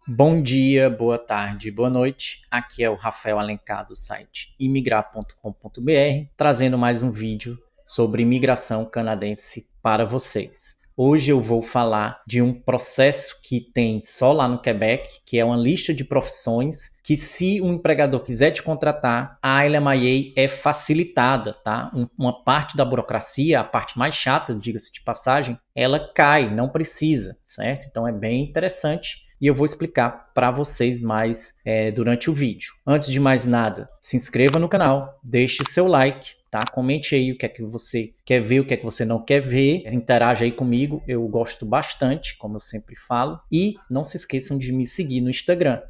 Bom dia, boa tarde, boa noite. Aqui é o Rafael Alencar do site imigrar.com.br, trazendo mais um vídeo sobre imigração canadense para vocês. Hoje eu vou falar de um processo que tem só lá no Quebec, que é uma lista de profissões que, se um empregador quiser te contratar, a LMIA é facilitada, tá? Uma parte da burocracia, a parte mais chata, diga-se de passagem, ela cai, não precisa, certo? Então é bem interessante e eu vou explicar para vocês mais durante o vídeo. Antes de mais nada, se inscreva no canal, deixe o seu like, tá? Comente aí o que é que você quer ver, o que é que você não quer ver, interaja aí comigo, eu gosto bastante, como eu sempre falo. E não se esqueçam de me seguir no Instagram,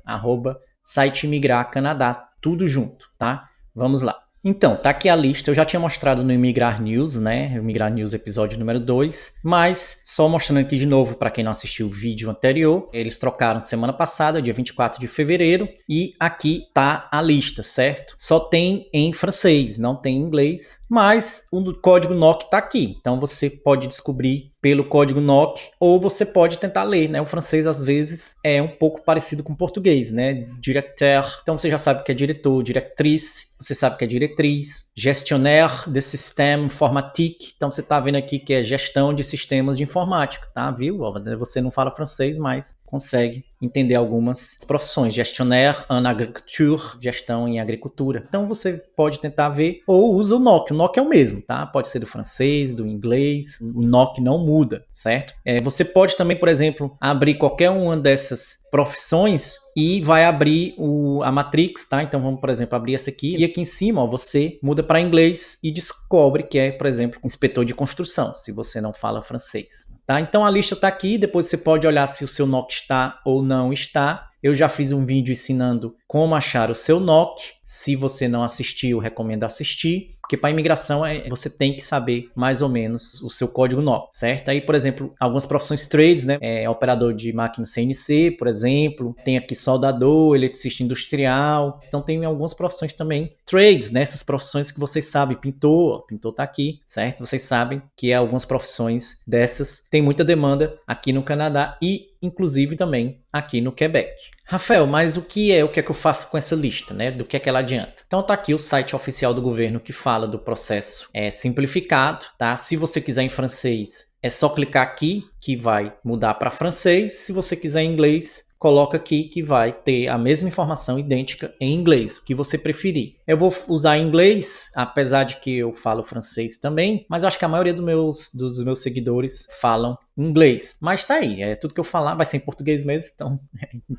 @siteimigrarcanadá, tudo junto, tá? Vamos lá. Então, tá aqui a lista, eu já tinha mostrado no Imigrar News, né? Imigrar News episódio número 2, mas só mostrando aqui de novo para quem não assistiu o vídeo anterior, eles trocaram semana passada, dia 24 de fevereiro, e aqui tá a lista, certo? Só tem em francês, não tem em inglês, mas o código NOC tá aqui, então você pode descobrir pelo código NOC, ou você pode tentar ler, né? O francês às vezes é um pouco parecido com o português, né? Directeur, então você já sabe que é diretor, directrice, você sabe que é diretriz, gestionnaire de système informatique, então você tá vendo aqui que é gestão de sistemas de informática, tá? Viu? Você não fala francês, mas consegue entender algumas profissões. Gestionnaire en agriculture, gestão em agricultura. Então você pode tentar ver, ou usa o NOC. O NOC é o mesmo, tá? Pode ser do francês, do inglês, o NOC não muda, certo? Você pode também, por exemplo, abrir qualquer uma dessas profissões e vai abrir a Matrix, tá? Então vamos, por exemplo, abrir essa aqui e aqui em cima, ó, você muda para inglês e descobre que é, por exemplo, inspetor de construção, se você não fala francês. Tá? Então a lista está aqui, depois você pode olhar se o seu NOC está ou não está. Eu já fiz um vídeo ensinando como achar o seu NOC. Se você não assistiu, recomendo assistir, porque para imigração você tem que saber mais ou menos o seu código NOC, certo? Aí, por exemplo, algumas profissões trades, né? Operador de máquina CNC, por exemplo. Tem aqui soldador, eletricista industrial. Então tem algumas profissões também trades, né? Essas profissões que vocês sabem, pintor tá aqui, certo? Vocês sabem que algumas profissões dessas tem muita demanda aqui no Canadá e inclusive também aqui no Quebec. Rafael, mas o que é que eu faço com essa lista, né? Do que é que ela adianta? Então tá aqui o site oficial do governo que fala do processo simplificado, tá? Se você quiser em francês, é só clicar aqui que vai mudar para francês. Se você quiser em inglês, coloca aqui que vai ter a mesma informação idêntica em inglês, o que você preferir. Eu vou usar inglês, apesar de que eu falo francês também, mas acho que a maioria dos meus seguidores falam inglês. Mas tá aí, tudo que eu falar vai ser em português mesmo, então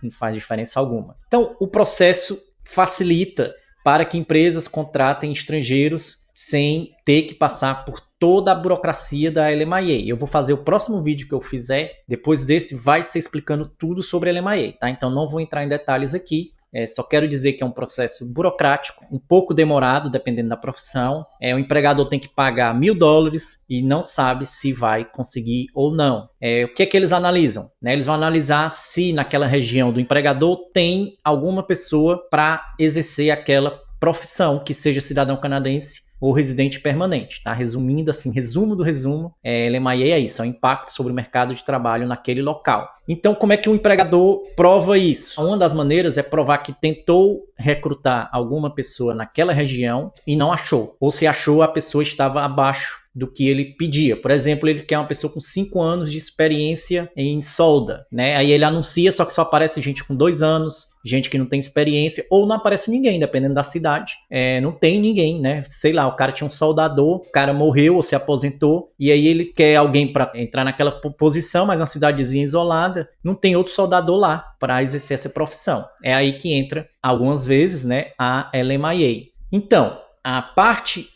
não faz diferença alguma. Então, o processo facilita para que empresas contratem estrangeiros sem ter que passar por toda a burocracia da LMIA. Eu vou fazer o próximo vídeo que eu fizer, depois desse vai ser explicando tudo sobre a LMIA, tá? Então não vou entrar em detalhes aqui, só quero dizer que é um processo burocrático, um pouco demorado, dependendo da profissão. O empregador tem que pagar $1.000 e não sabe se vai conseguir ou não. O que é que eles analisam? Eles vão analisar se naquela região do empregador tem alguma pessoa para exercer aquela profissão, que seja cidadão canadense ou residente permanente, tá? Resumindo assim, resumo do resumo, LMIA é isso, é o impacto sobre o mercado de trabalho naquele local. Então, como é que o empregador prova isso? Uma das maneiras é provar que tentou recrutar alguma pessoa naquela região e não achou. Ou se achou, a pessoa estava abaixo do que ele pedia. Por exemplo, ele quer uma pessoa com 5 anos de experiência em solda, né? Aí ele anuncia, só que só aparece gente com 2 anos, gente que não tem experiência, ou não aparece ninguém, dependendo da cidade. Não tem ninguém, né? Sei lá, o cara tinha um soldador, o cara morreu ou se aposentou, e aí ele quer alguém para entrar naquela posição, mas uma cidadezinha isolada, não tem outro soldador lá para exercer essa profissão. É aí que entra, algumas vezes, né, a LMIA. Então, a parte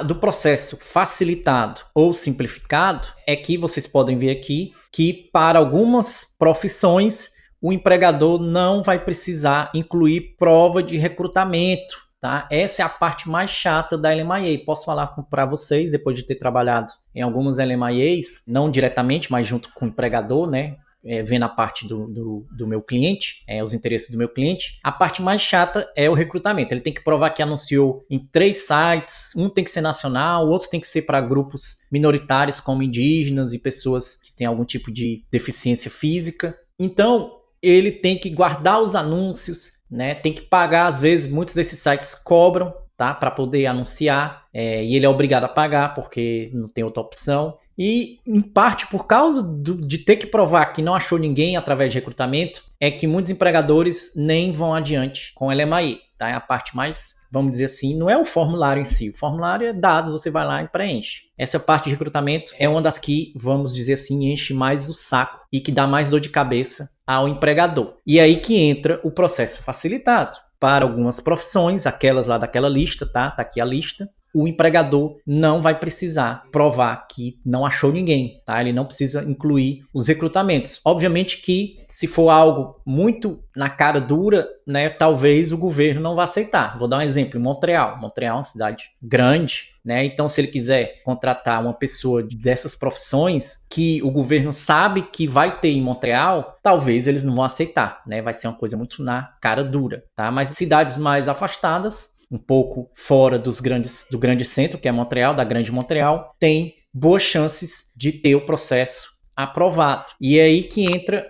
do processo facilitado ou simplificado é que vocês podem ver aqui que para algumas profissões o empregador não vai precisar incluir prova de recrutamento, tá? Essa é a parte mais chata da LMIA. Posso falar para vocês, depois de ter trabalhado em algumas LMIAs, não diretamente, mas junto com o empregador, né? Vendo a parte do meu cliente, os interesses do meu cliente, a parte mais chata é o recrutamento. Ele tem que provar que anunciou em 3 sites, um tem que ser nacional, o outro tem que ser para grupos minoritários como indígenas e pessoas que têm algum tipo de deficiência física. Então, ele tem que guardar os anúncios, né? Tem que pagar, às vezes, muitos desses sites cobram, tá? Para poder anunciar, e ele é obrigado a pagar porque não tem outra opção. E, em parte, por causa de ter que provar que não achou ninguém através de recrutamento, é que muitos empregadores nem vão adiante com o LMAE, tá? É a parte mais, vamos dizer assim, não é o formulário em si. O formulário é dados, você vai lá e preenche. Essa parte de recrutamento é uma das que, vamos dizer assim, enche mais o saco e que dá mais dor de cabeça ao empregador. E aí que entra o processo facilitado. Para algumas profissões, aquelas lá daquela lista, tá? Tá aqui a lista. O empregador não vai precisar provar que não achou ninguém, tá? Ele não precisa incluir os recrutamentos. Obviamente que se for algo muito na cara dura, né, talvez o governo não vá aceitar. Vou dar um exemplo, em Montreal. Montreal é uma cidade grande, né? Então, se ele quiser contratar uma pessoa dessas profissões que o governo sabe que vai ter em Montreal, talvez eles não vão aceitar, né? Vai ser uma coisa muito na cara dura, tá? Mas cidades mais afastadas, um pouco fora do grande centro, que é Montreal, da grande Montreal, tem boas chances de ter o processo aprovado. E é aí que entra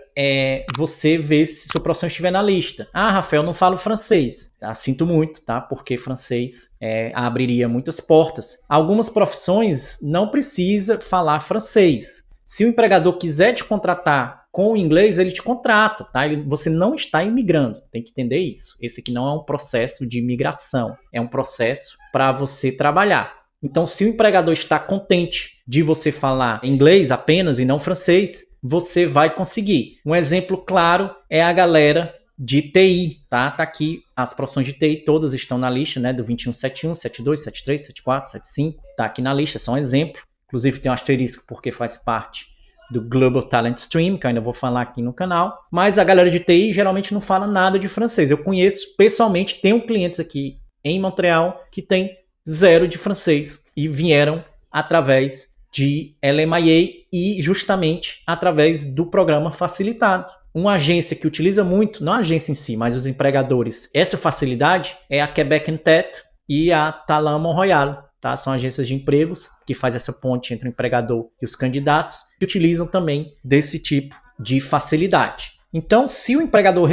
você ver se sua profissão estiver na lista. Ah, Rafael, não falo francês. Tá? Sinto muito, tá? Porque francês abriria muitas portas. Algumas profissões não precisa falar francês. Se o empregador quiser te contratar com o inglês, ele te contrata, tá? Você não está imigrando, tem que entender isso. Esse aqui não é um processo de imigração, é um processo para você trabalhar. Então, se o empregador está contente de você falar inglês apenas e não francês, você vai conseguir. Um exemplo claro é a galera de TI, tá? Tá aqui, as profissões de TI todas estão na lista, né? Do 2171, 72, 73, 74, 75, tá aqui na lista, é só um exemplo. Inclusive tem um asterisco porque faz parte do Global Talent Stream, que eu ainda vou falar aqui no canal. Mas a galera de TI geralmente não fala nada de francês. Eu conheço pessoalmente, tenho clientes aqui em Montreal que tem 0 de francês e vieram através de LMIA e justamente através do programa facilitado. Uma agência que utiliza muito, não a agência em si, mas os empregadores, essa facilidade é a Quebec Intet e a Talent Mont-Royal. Tá? São agências de empregos que fazem essa ponte entre o empregador e os candidatos que utilizam também desse tipo de facilidade. Então, se o empregador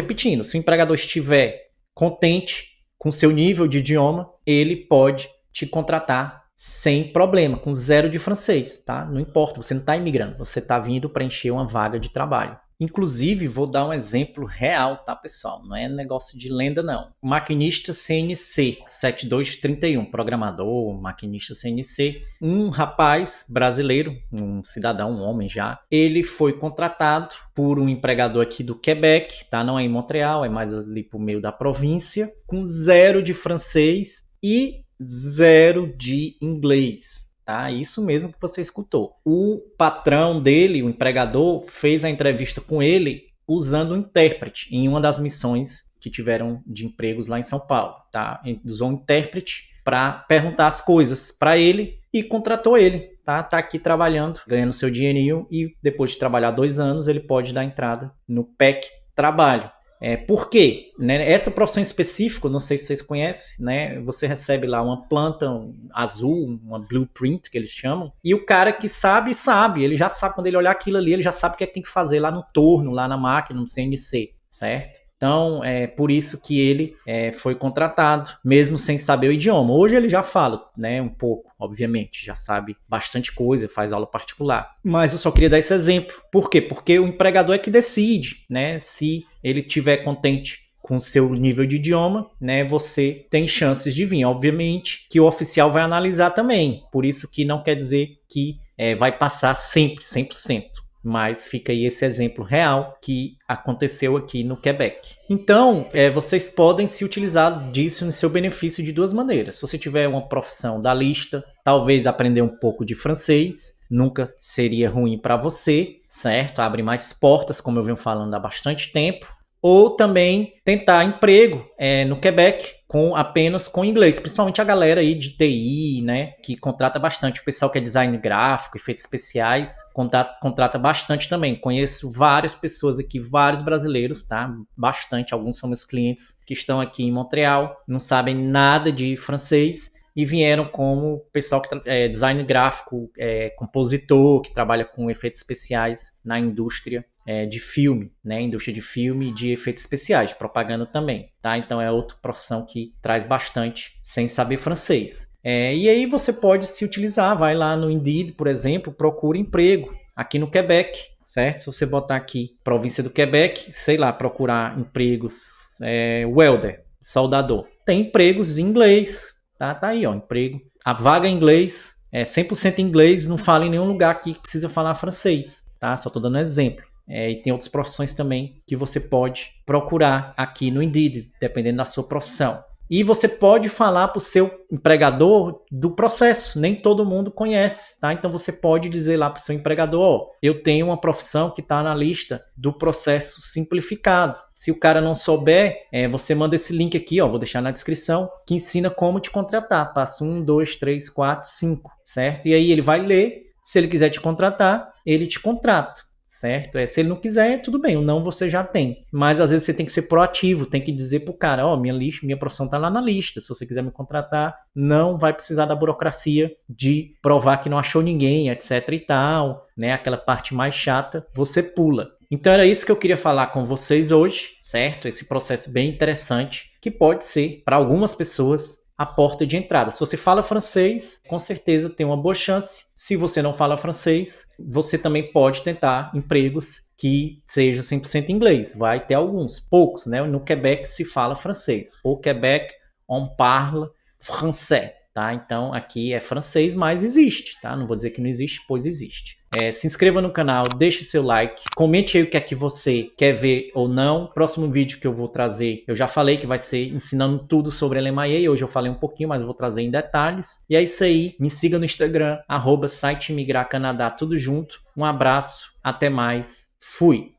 estiver contente com seu nível de idioma, ele pode te contratar sem problema, com 0 de francês, tá? Não importa, você não está imigrando, você está vindo preencher uma vaga de trabalho. Inclusive, vou dar um exemplo real, tá, pessoal? Não é negócio de lenda, não. O maquinista CNC 7231, programador, maquinista CNC, um rapaz brasileiro, um cidadão, um homem já, ele foi contratado por um empregador aqui do Quebec, tá? Não é em Montreal, é mais ali pro meio da província, com 0 de francês e 0 de inglês. Tá? Isso mesmo que você escutou. O patrão dele, o empregador, fez a entrevista com ele usando um intérprete em uma das missões que tiveram de empregos lá em São Paulo. Tá? Ele usou um intérprete para perguntar as coisas para ele e contratou ele. Tá aqui trabalhando, ganhando seu dinheirinho e depois de trabalhar 2 anos ele pode dar entrada no PEC Trabalho. Por quê? Né? Essa profissão específica, não sei se vocês conhecem, né? Você recebe lá uma planta azul, uma blueprint que eles chamam, e o cara que sabe, ele já sabe, quando ele olhar aquilo ali, ele já sabe o que é que tem que fazer lá no torno, lá na máquina, no CNC, certo? Então, é por isso que ele foi contratado, mesmo sem saber o idioma. Hoje ele já fala, né, um pouco, obviamente, já sabe bastante coisa, faz aula particular. Mas eu só queria dar esse exemplo. Por quê? Porque o empregador é que decide, né, se ele estiver contente com o seu nível de idioma, né, você tem chances de vir. Obviamente que o oficial vai analisar também, por isso que não quer dizer que vai passar sempre, 100%. Mas fica aí esse exemplo real que aconteceu aqui no Quebec. Então, vocês podem se utilizar disso em seu benefício de 2 maneiras. Se você tiver uma profissão da lista, talvez aprender um pouco de francês, nunca seria ruim para você, certo? Abre mais portas, como eu venho falando há bastante tempo. Ou também tentar emprego no Quebec apenas com inglês, principalmente a galera aí de TI, né, que contrata bastante. O pessoal que é design gráfico, efeitos especiais, contrata bastante também. Conheço várias pessoas aqui, vários brasileiros, tá? Bastante, alguns são meus clientes que estão aqui em Montreal, não sabem nada de francês e vieram como pessoal que design gráfico, compositor, que trabalha com efeitos especiais na indústria de filme, né? Indústria de filme e de efeitos especiais, de propaganda também, tá? Então é outra profissão que traz bastante sem saber francês. E aí você pode se utilizar, vai lá no Indeed, por exemplo, procura emprego aqui no Quebec, certo? Se você botar aqui província do Quebec, sei lá, procurar empregos, welder, soldador, tem empregos em inglês, tá aí, ó, emprego. A vaga em inglês é 100% inglês, não fala em nenhum lugar aqui que precisa falar francês, tá? Só tô dando um exemplo. E tem outras profissões também que você pode procurar aqui no Indeed, dependendo da sua profissão. E você pode falar para o seu empregador do processo. Nem todo mundo conhece, tá? Então você pode dizer lá para o seu empregador, ó, eu tenho uma profissão que está na lista do processo simplificado. Se o cara não souber, você manda esse link aqui, ó, vou deixar na descrição, que ensina como te contratar. Passo 1, 2, 3, 4, 5, certo? E aí ele vai ler, se ele quiser te contratar, ele te contrata. Certo? Se ele não quiser, tudo bem, o não você já tem. Mas às vezes você tem que ser proativo, tem que dizer pro cara, ó, minha profissão tá lá na lista, se você quiser me contratar, não vai precisar da burocracia de provar que não achou ninguém, etc e tal, né? Aquela parte mais chata, você pula. Então era isso que eu queria falar com vocês hoje, certo? Esse processo bem interessante, que pode ser, para algumas pessoas, a porta de entrada. Se você fala francês, com certeza tem uma boa chance. Se você não fala francês, você também pode tentar empregos que sejam 100% inglês. Vai ter alguns, poucos, né? No Quebec se fala francês. Au Québec, on parle français, tá? Então aqui é francês, mas existe, tá? Não vou dizer que não existe, pois existe. Se inscreva no canal, deixe seu like, comente aí o que é que você quer ver ou não. Próximo vídeo que eu vou trazer, eu já falei que vai ser ensinando tudo sobre LMIA, hoje eu falei um pouquinho, mas eu vou trazer em detalhes. E é isso aí, me siga no Instagram, @siteimigrarcanadá, tudo junto. Um abraço, até mais, fui!